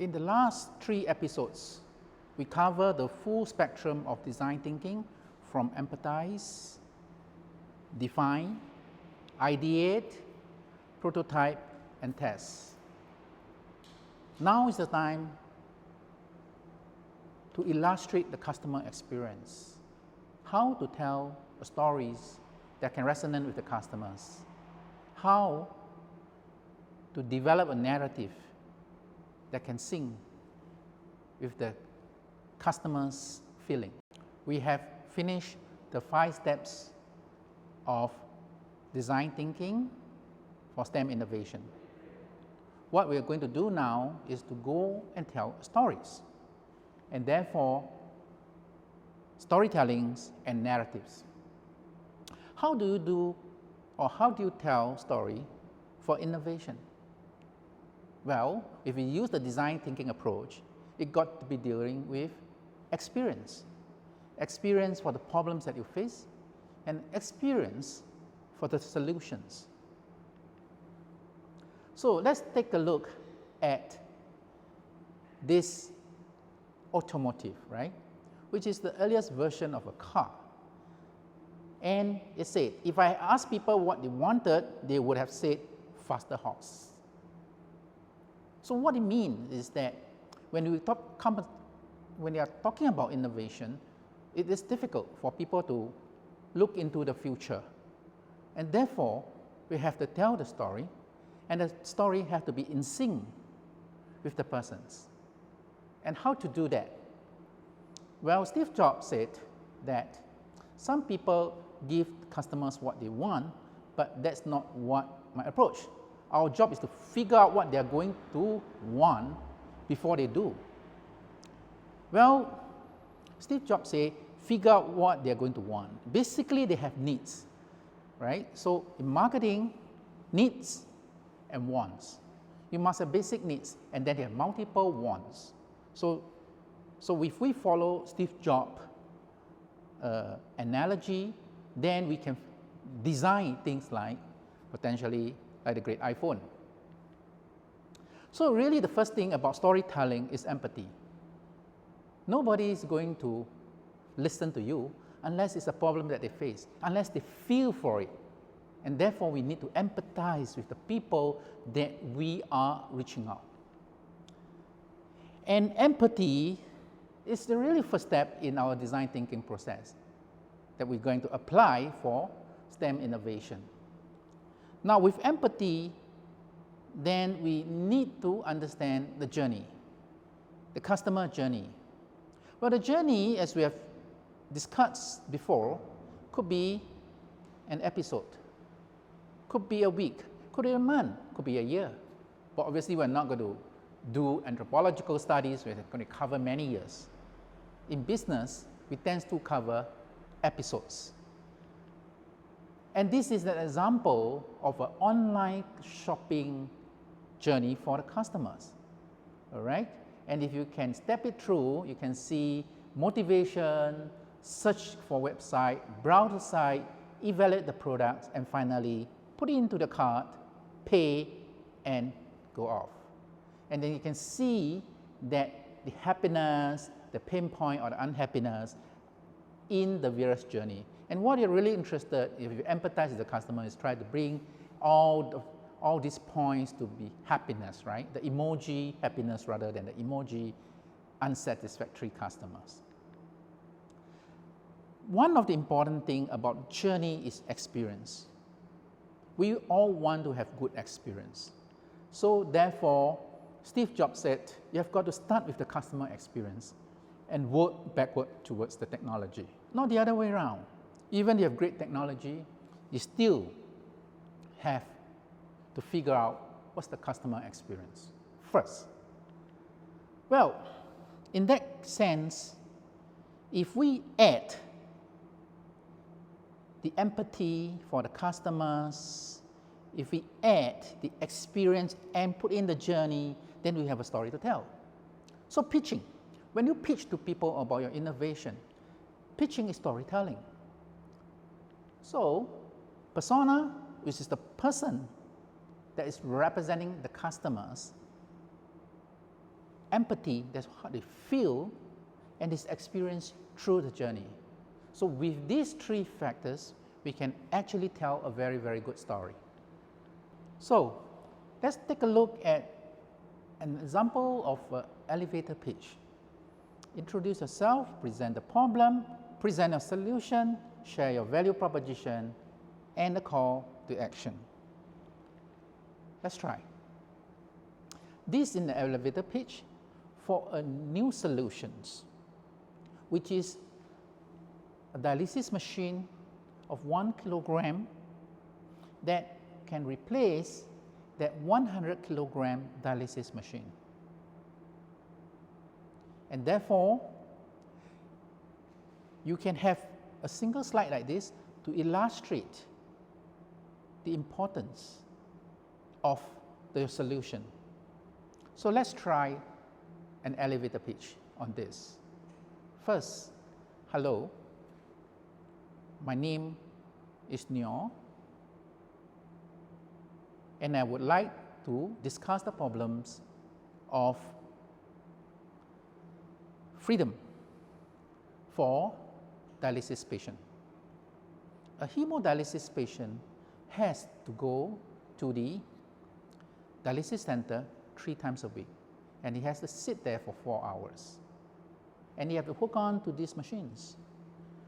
In the last 3 episodes, we cover the full spectrum of design thinking from empathize, define, ideate, prototype, and test. Now is the time to illustrate the customer experience, how to tell stories that can resonate with the customers, how to develop a narrative that can sync with the customer's feeling. We have finished the 5 steps of design thinking for STEM innovation. What we are going to do now is to go and tell stories, and therefore storytellings and narratives. How do you do, or how do you tell story for innovation? Well, if we use the design thinking approach, it got to be dealing with experience. Experience for the problems that you face, and experience for the solutions. So let's take a look at this automotive, right? Which is the earliest version of a car. And it said, if I asked people what they wanted, they would have said faster horse. So what it means is that when you are talking about innovation, it is difficult for people to look into the future. And therefore, we have to tell the story, and the story has to be in sync with the persons. And how to do that? Well, Steve Jobs said that some people give customers what they want, but that's not what my approach. Our job is to figure out what they are going to want before they do. Well, Steve Jobs said, figure out what they are going to want. Basically, they have needs, right? So in marketing, needs and wants. You must have basic needs, and then they have multiple wants. So if we follow Steve Jobs' analogy, then we can design things like potentially like the great iPhone. So really the first thing about storytelling is empathy. Nobody is going to listen to you unless it's a problem that they face, unless they feel for it. And therefore we need to empathize with the people that we are reaching out. And empathy is the really first step in our design thinking process that we're going to apply for STEM innovation. Now with empathy, then we need to understand the journey, the customer journey. Well, the journey, as we have discussed before, could be an episode, could be a week, could be a month, could be a year. But obviously we're not going to do anthropological studies, we're going to cover many years. In business, we tend to cover episodes. And this is an example of an online shopping journey for the customers, all right? And if you can step it through, you can see motivation, search for website, browse the site, evaluate the products, and finally put it into the cart, pay, and go off. And then you can see that the happiness, the pain point, or the unhappiness in the various journey. And what you're really interested, if you empathize with the customer, is try to bring all these points to be happiness, right? The emoji happiness rather than the emoji unsatisfactory customers. One of the important things about journey is experience. We all want to have good experience. So therefore, Steve Jobs said, you have got to start with the customer experience and work backward towards the technology, not the other way around. Even if you have great technology, you still have to figure out what's the customer experience first. Well, in that sense, if we add the empathy for the customers, if we add the experience and put in the journey, then we have a story to tell. So pitching, when you pitch to people about your innovation, pitching is storytelling. So persona, which is the person that is representing the customers, empathy, that's how they feel, and is experienced through the journey. So with these three factors, we can actually tell a very, very good story. So let's take a look at an example of an elevator pitch. Introduce yourself, present the problem, present a solution, share your value proposition, and a call to action. Let's try. This is an elevator pitch for a new solutions, which is a dialysis machine of 1 kilogram that can replace that 100 kilogram dialysis machine. And therefore, you can have a single slide like this to illustrate the importance of the solution. So let's try an elevator pitch on this. First, hello, my name is Nyo, and I would like to discuss the problems of freedom for dialysis patient. A hemodialysis patient has to go to the dialysis center 3 times a week, and he has to sit there for 4 hours. And he has to hook on to these machines,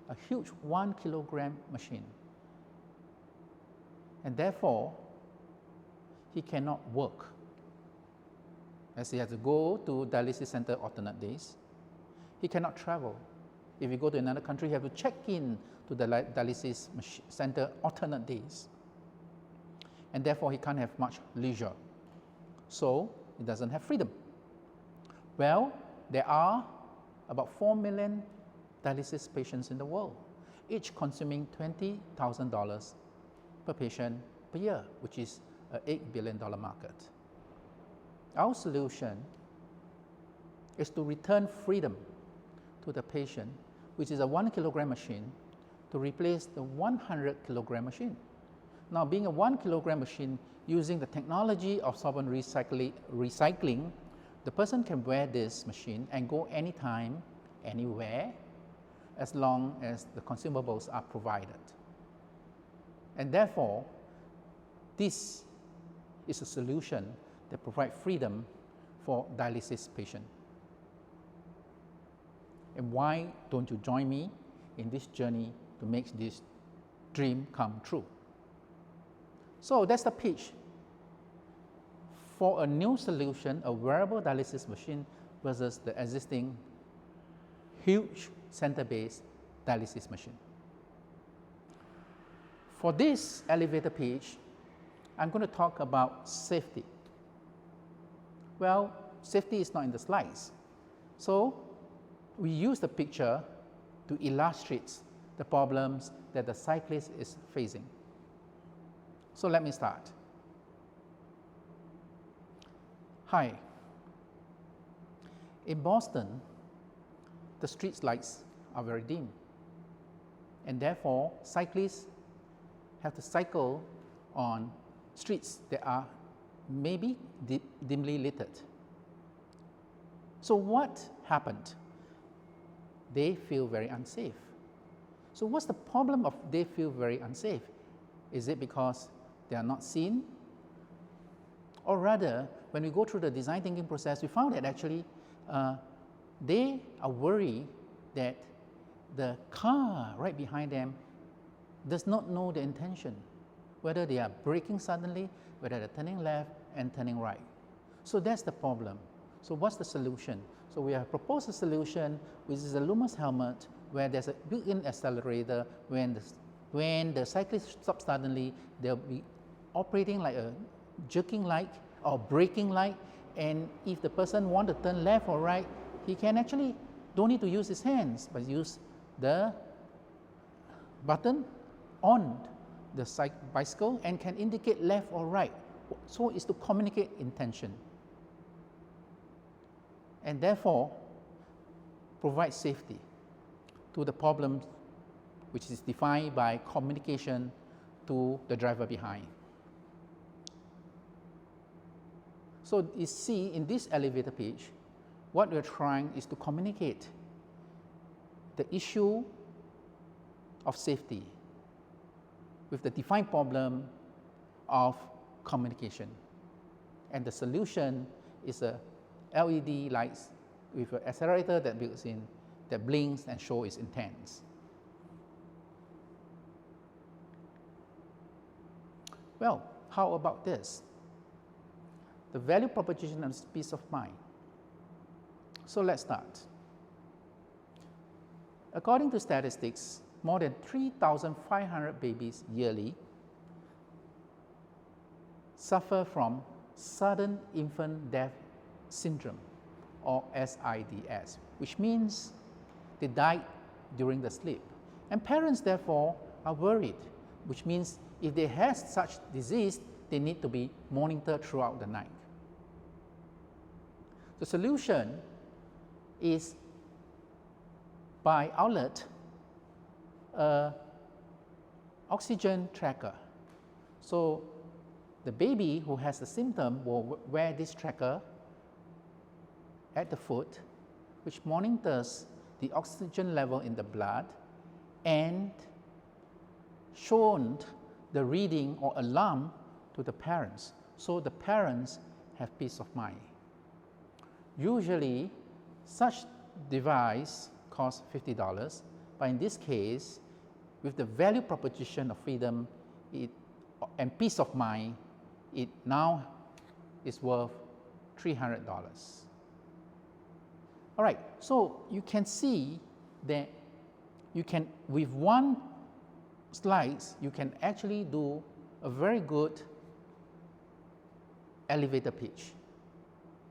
a huge 1 kilogram machine. And therefore, he cannot work, as he has to go to dialysis center alternate days. He cannot travel. If you go to another country, you have to check in to the dialysis center alternate days. And therefore, he can't have much leisure. So, he doesn't have freedom. Well, there are about 4 million dialysis patients in the world, each consuming $20,000 per patient per year, which is an $8 billion market. Our solution is to return freedom to the patient, which is a 1 kilogram machine, to replace the 100 kilogram machine. Now, being a 1 kilogram machine, using the technology of solvent recycling, the person can wear this machine and go anytime, anywhere, as long as the consumables are provided. And therefore, this is a solution that provides freedom for dialysis patients. And why don't you join me in this journey to make this dream come true? So that's the pitch for a new solution, a wearable dialysis machine versus the existing huge center-based dialysis machine. For this elevator pitch, I'm going to talk about safety. Well, safety is not in the slides. So we use the picture to illustrate the problems that the cyclist is facing. So let me start. Hi. In Boston, the street lights are very dim, and therefore cyclists have to cycle on streets that are maybe dimly lit. So what happened? They feel very unsafe. So what's the problem of they feel very unsafe? Is it because they are not seen? Or rather, when we go through the design thinking process, we found that actually they are worried that the car right behind them does not know the intention, whether they are braking suddenly, whether they're turning left and turning right. So that's the problem. So what's the solution? So we have proposed a solution, which is a Lumos helmet, where there's a built-in accelerator. When the cyclist stops suddenly, they'll be operating like a jerking light or braking light, and if the person wants to turn left or right, he can actually don't need to use his hands, but use the button on the bicycle and can indicate left or right. So it's to communicate intention, and therefore provide safety to the problem which is defined by communication to the driver behind. So you see in this elevator pitch, what we're trying is to communicate the issue of safety with the defined problem of communication. And the solution is a LED lights with an accelerator that builds in, that blinks and shows its intents. Well, how about this? The value proposition of peace of mind. So let's start. According to statistics, more than 3,500 babies yearly suffer from sudden infant death syndrome, or SIDS, which means they died during the sleep. And parents, therefore, are worried, which means if they have such disease, they need to be monitored throughout the night. The solution is by outlet oxygen tracker. So the baby who has the symptom will wear this tracker at the foot, which monitors the oxygen level in the blood and shown the reading or alarm to the parents, so the parents have peace of mind. Usually, such device costs $50, but in this case, with the value proposition of freedom and peace of mind, it now is worth $300. All right, so you can see that you can, with one slides, you can actually do a very good elevator pitch.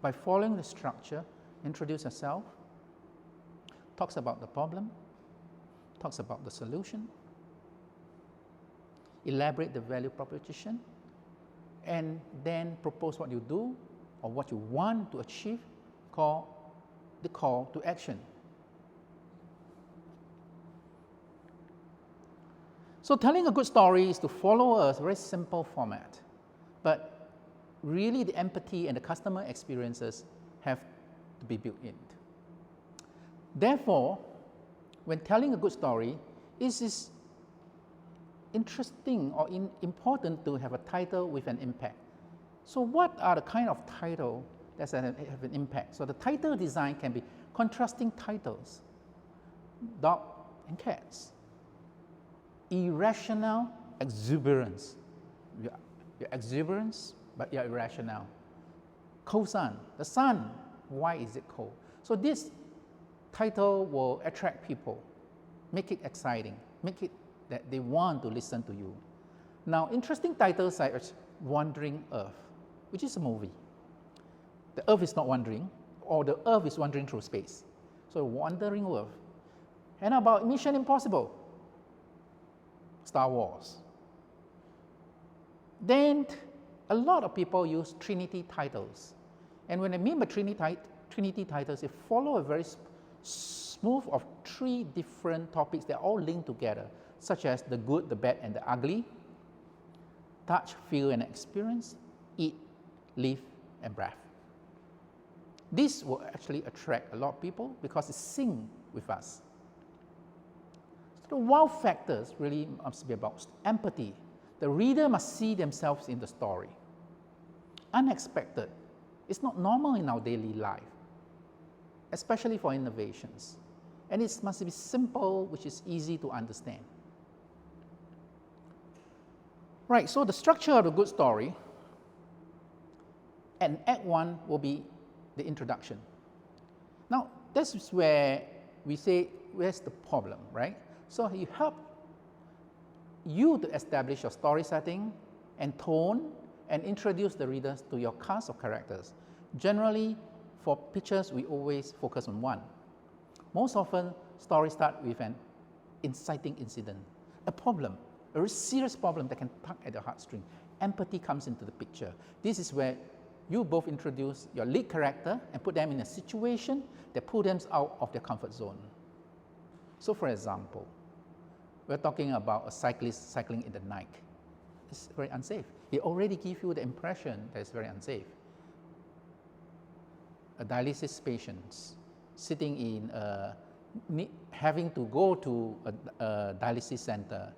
By following the structure, introduce yourself, talks about the problem, talks about the solution, elaborate the value proposition, and then propose what you do or what you want to achieve, call the call to action. So telling a good story is to follow a very simple format, but really the empathy and the customer experiences have to be built in. Therefore, when telling a good story, it is interesting or important to have a title with an impact. So what are the kind of title that have an impact? So the title design can be contrasting titles, dog and cats, irrational exuberance. You're exuberance, but you're irrational. Cold sun, the sun, why is it cold? So this title will attract people, make it exciting, make it that they want to listen to you. Now, interesting titles such as Wandering Earth, which is a movie. The Earth is not wandering, or the Earth is wandering through space. So, Wandering Earth. And about Mission Impossible, Star Wars. Then, a lot of people use Trinity titles. And when I mean by Trinity titles, they follow a very smooth of 3 different topics that all linked together, such as the good, the bad, and the ugly, touch, feel, and experience, eat, live, and breath. This will actually attract a lot of people because it syncs with us. So the wow factors really must be about empathy. The reader must see themselves in the story. Unexpected. It's not normal in our daily life, especially for innovations. And it must be simple, which is easy to understand. Right, so the structure of a good story, and Act 1 will be the introduction. Now, this is where we say, where's the problem, right? So you help you to establish your story setting and tone and introduce the readers to your cast of characters. Generally, for pictures, we always focus on one. Most often, stories start with an inciting incident, a problem, a very serious problem that can tug at the heartstring. Empathy comes into the picture. This is where you both introduce your lead character and put them in a situation that pulls them out of their comfort zone. So for example, we're talking about a cyclist cycling in the night. It's very unsafe. It already gives you the impression that it's very unsafe. a dialysis patient sitting in having to go to a dialysis center,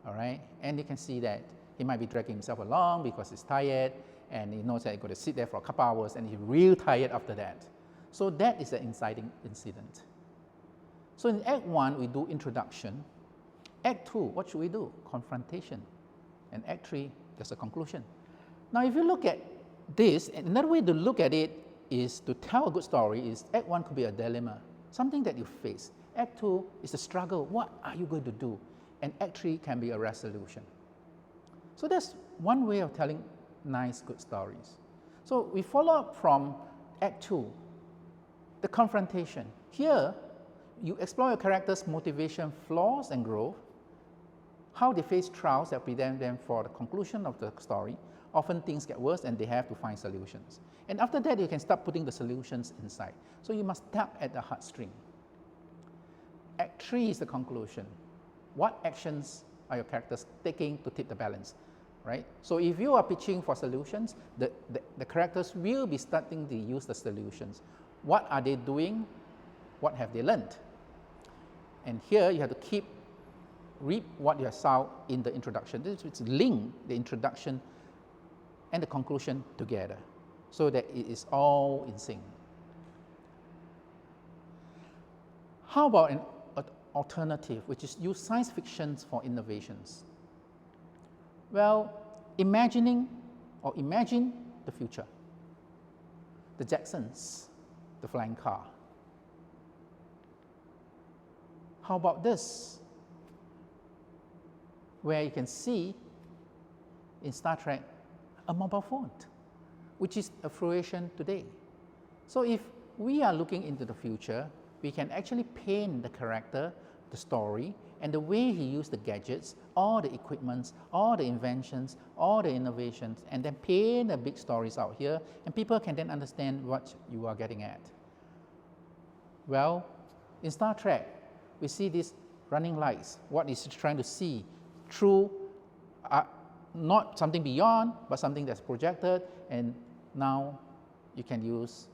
all right? And you can see that he might be dragging himself along because he's tired, and he knows that he's going to sit there for a couple hours, and he's real tired after that. So that is an inciting incident. So in Act 1, we do introduction. Act 2, what should we do? Confrontation. And Act 3, there's a conclusion. Now, if you look at this, another way to look at it is to tell a good story is Act 1 could be a dilemma, something that you face. Act 2 is a struggle. What are you going to do? And Act 3 can be a resolution. So that's one way of telling nice, good stories. So we follow up from Act 2, the confrontation. Here, you explore your character's motivation, flaws, and growth, how they face trials that prevent them for the conclusion of the story. Often things get worse and they have to find solutions. And after that, you can start putting the solutions inside. So you must tap at the heartstring. Act 3 is the conclusion. What actions are your characters taking to tip the balance, right? So if you are pitching for solutions, the characters will be starting to use the solutions. What are they doing? What have they learned? And here you have to reap what you have saw in the introduction. This is link the introduction and the conclusion together so that it is all in sync. How about an alternative, which is use science fiction for innovations? Well, imagine the future. The Jetsons, the flying car. How about this? Where you can see in Star Trek a mobile phone, which is a fruition today. So if we are looking into the future, we can actually paint the character, the story, and the way he used the gadgets, all the equipments, all the inventions, all the innovations, and then paint the big stories out here, and people can then understand what you are getting at. Well, in Star Trek, we see these running lights, what is trying to see through not something beyond, but something that's projected, and now you can use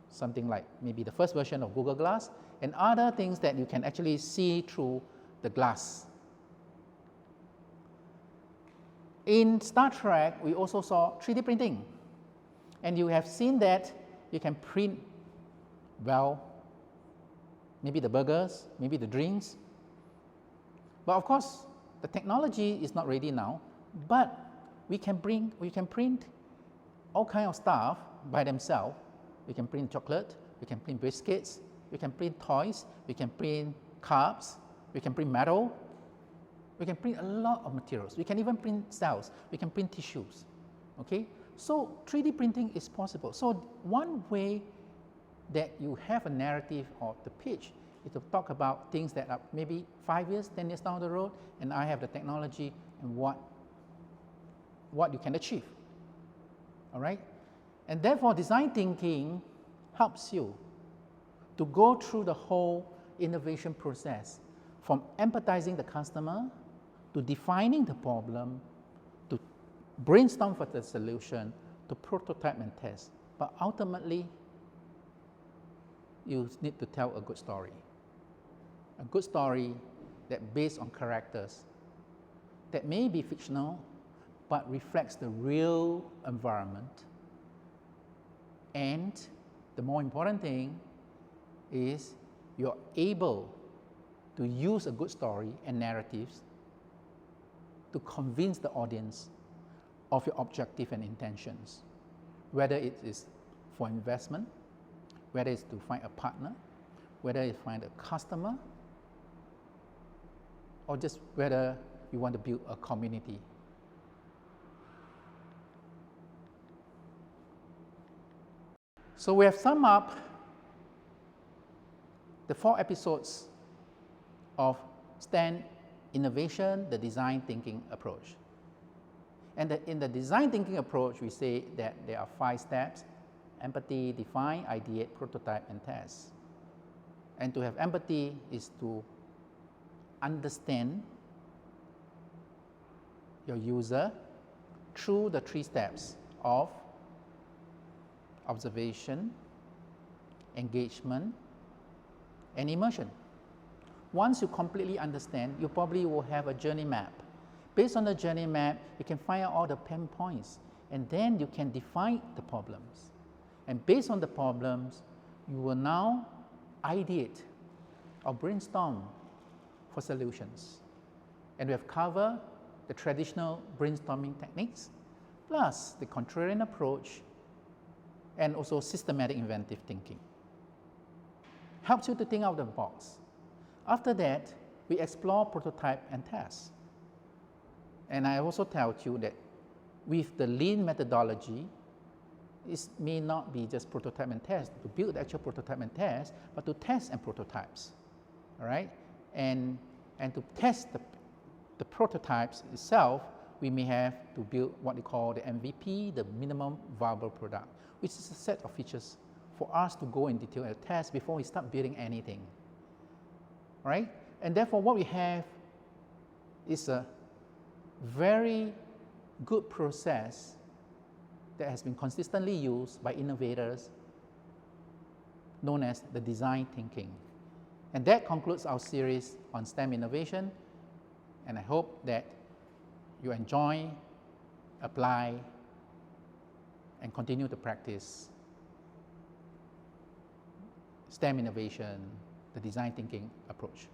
something like maybe the first version of Google Glass and other things that you can actually see through the glass. In Star Trek, we also saw 3D printing, and you have seen that you can print, well, maybe the burgers, maybe the drinks. But of course, the technology is not ready now, but we can print all kinds of stuff by themselves. We can print chocolate, we can print biscuits, we can print toys, we can print carbs, we can print metal, we can print a lot of materials. We can even print cells, we can print tissues, okay? So 3D printing is possible. So one way that you have a narrative of the pitch is to talk about things that are maybe 5 years, 10 years down the road, and I have the technology and what you can achieve, all right? And therefore, design thinking helps you to go through the whole innovation process, from empathizing the customer, to defining the problem, to brainstorm for the solution, to prototype and test. But ultimately, you need to tell a good story. A good story that based on characters that may be fictional, but reflects the real environment. And the more important thing is you're able to use a good story and narratives to convince the audience of your objective and intentions, whether it is for investment, whether it's to find a partner, whether it's find a customer, or just whether you want to build a community. So we have summed up the 4 episodes of STEM innovation, the design thinking approach. And in the design thinking approach, we say that there are 5 steps: empathy, define, ideate, prototype, and test. And to have empathy is to understand your user through the 3 steps of observation, engagement, and immersion. Once you completely understand, you probably will have a journey map. Based on the journey map, you can find out all the pain points, and then you can define the problems. And based on the problems, you will now ideate or brainstorm for solutions. And we have covered the traditional brainstorming techniques, plus the contrarian approach, and also systematic inventive thinking. Helps you to think out of the box. After that, we explore prototype and test. And I also tell you that with the lean methodology, it may not be just prototype and test, to build the actual prototype and test, but to test and prototypes, all right? And to test the prototypes itself, we may have to build what we call the MVP, the minimum viable product, which is a set of features for us to go in detail and test before we start building anything, right? And therefore, what we have is a very good process that has been consistently used by innovators, known as the design thinking. And that concludes our series on STEM innovation, and I hope that you enjoy, apply, and continue to practice STEM innovation, the design thinking approach.